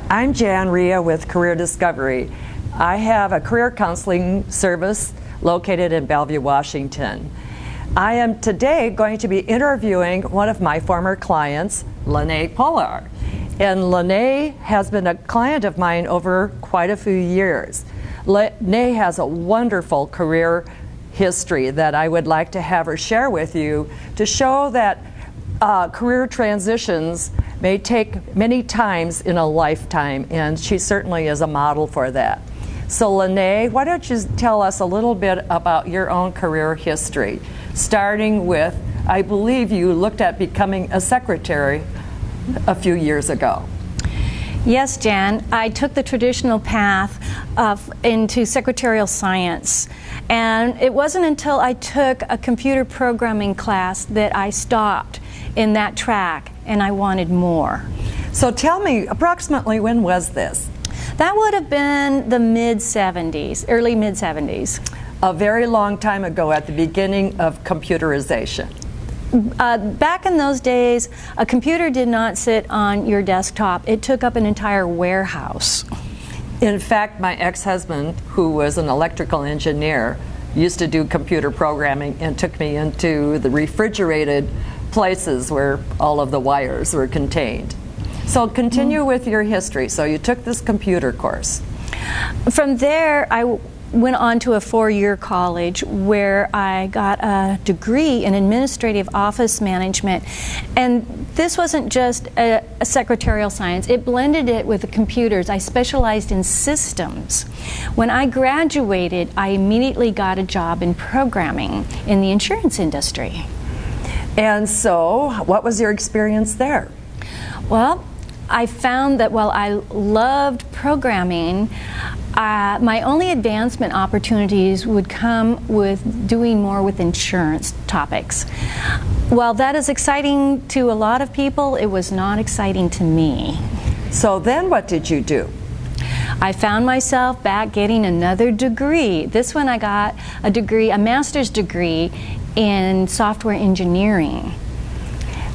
I'm Jan Reha with Career Discovery. I have a career counseling service located in Bellevue, Washington. I am today going to be interviewing one of my former clients, Linne Pullar. And Linne has been a client of mine over quite a few years. Linne has a wonderful career history that I would like to have her share with you to show that career transitions may take many times in a lifetime, and she certainly is a model for that. So Linne, why don't you tell us a little bit about your own career history, starting with, I believe you looked at becoming a secretary a few years ago. Yes, Jan. I took the traditional path into secretarial science, and it wasn't until I took a computer programming class that I stopped in that track, and I wanted more. So tell me, approximately when was this? That would have been the mid-70s, early mid-70s. A very long time ago, at the beginning of computerization. Back in those days, a computer did not sit on your desktop. It took up an entire warehouse. In fact, my ex-husband, who was an electrical engineer, used to do computer programming and took me into the refrigerated places where all of the wires were contained. So continue with your history. So you took this computer course. From there, I went on to a four-year college where I got a degree in administrative office management. And this wasn't just a secretarial science. It blended it with the computers. I specialized in systems. When I graduated, I immediately got a job in programming in the insurance industry. And so, what was your experience there? Well, I found that while I loved programming, my only advancement opportunities would come with doing more with insurance topics. While that is exciting to a lot of people, it was not exciting to me. So then what did you do? I found myself back getting another degree. This one I got a degree, a master's degree in software engineering.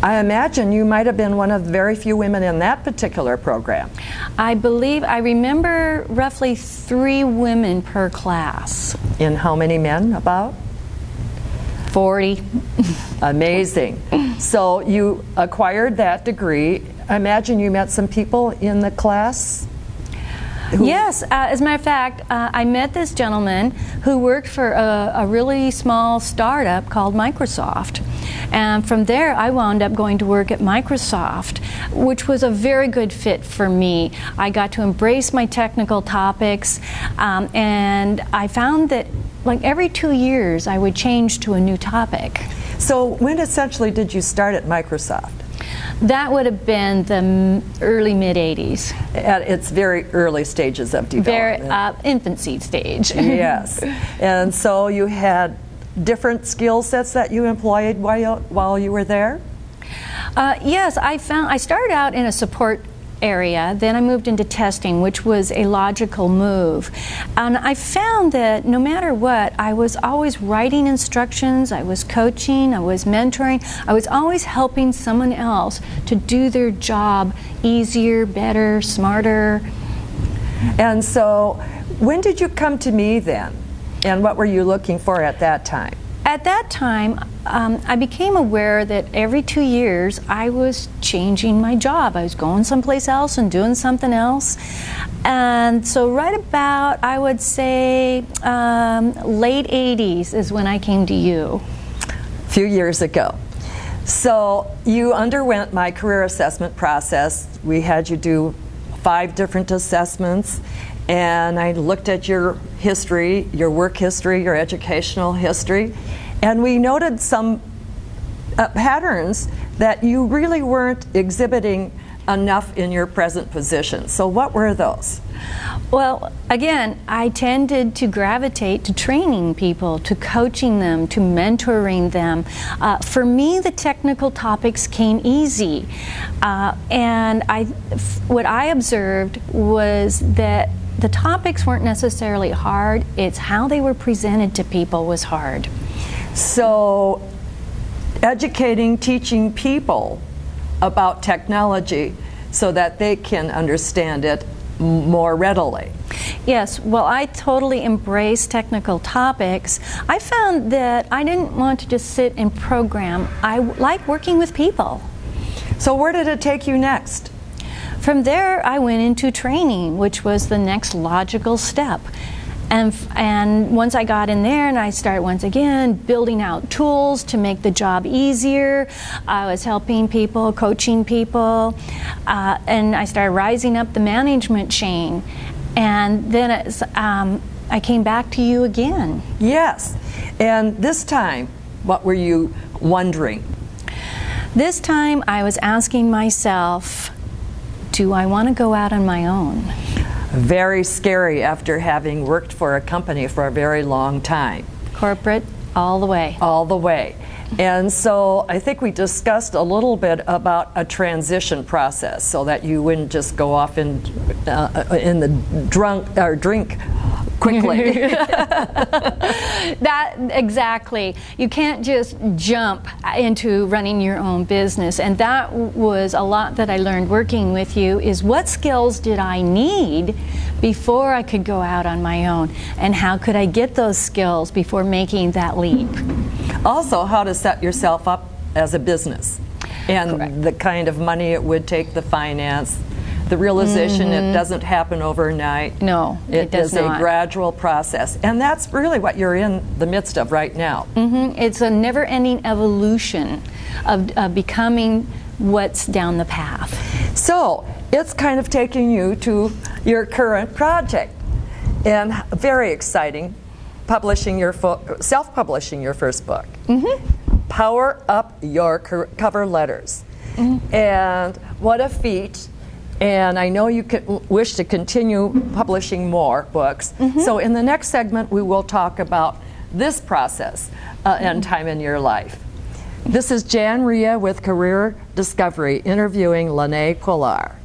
I imagine you might have been one of the very few women in that particular program. I remember roughly 3 women per class. In how many men, about? 40. Amazing. So you acquired that degree. I imagine you met some people in the class? Yes, as a matter of fact, I met this gentleman who worked for a really small startup called Microsoft. And from there, I wound up going to work at Microsoft, which was a very good fit for me. I got to embrace my technical topics, and I found that like every 2 years, I would change to a new topic. So when essentially did you start at Microsoft? That would have been the early mid-'80s. At its very early stages of development. Infancy stage. Yes. And so you had different skill sets that you employed while you were there? Yes, I started out in a support area, then I moved into testing, which was a logical move. And I found that no matter what, I was always writing instructions, I was coaching, I was mentoring, I was always helping someone else to do their job easier, better, smarter. And so, when did you come to me then? And what were you looking for at that time? At that time, I became aware that every 2 years I was changing my job. I was going someplace else and doing something else. And so right about, I would say, late 80s is when I came to you. A few years ago. So you underwent my career assessment process. We had you do 5 different assessments. And I looked at your history, your work history, your educational history, and we noted some patterns that you really weren't exhibiting enough in your present position. So what were those? Well, again, I tended to gravitate to training people, to coaching them, to mentoring them. For me, the technical topics came easy. And what I observed was that the topics weren't necessarily hard, it's how they were presented to people was hard. So educating, teaching people about technology so that they can understand it more readily. Yes, well, I totally embrace technical topics. I found that I didn't want to just sit and program. I like working with people. So where did it take you next? From there, I went into training, which was the next logical step. And once I got in there and I started once again building out tools to make the job easier, I was helping people, coaching people, and I started rising up the management chain. And then I came back to you again. Yes, and this time, what were you wondering? This time I was asking myself, do I want to go out on my own? Very scary after having worked for a company for a very long time. Corporate, all the way. All the way. And so I think we discussed a little bit about a transition process so that you wouldn't just go off in the drink quickly. That exactly. You can't just jump into running your own business, and that was a lot that I learned working with you, is what skills did I need before I could go out on my own, and how could I get those skills before making that leap. Also, how to set yourself up as a business, and Correct. the kind of money it would take, the finance, the realization it doesn't happen overnight. No, it does is a not. gradual process, and that's really what you're in the midst of right now. It's a never-ending evolution of becoming what's down the path. So it's kind of taking you to your current project, and very exciting, publishing your self-publishing your first book. Power Up Your Cover Letters. And what a feat. And I know you wish to continue publishing more books. So in the next segment, we will talk about this process and time in your life. This is Jan Reha with Career Discovery interviewing Linne Pullar.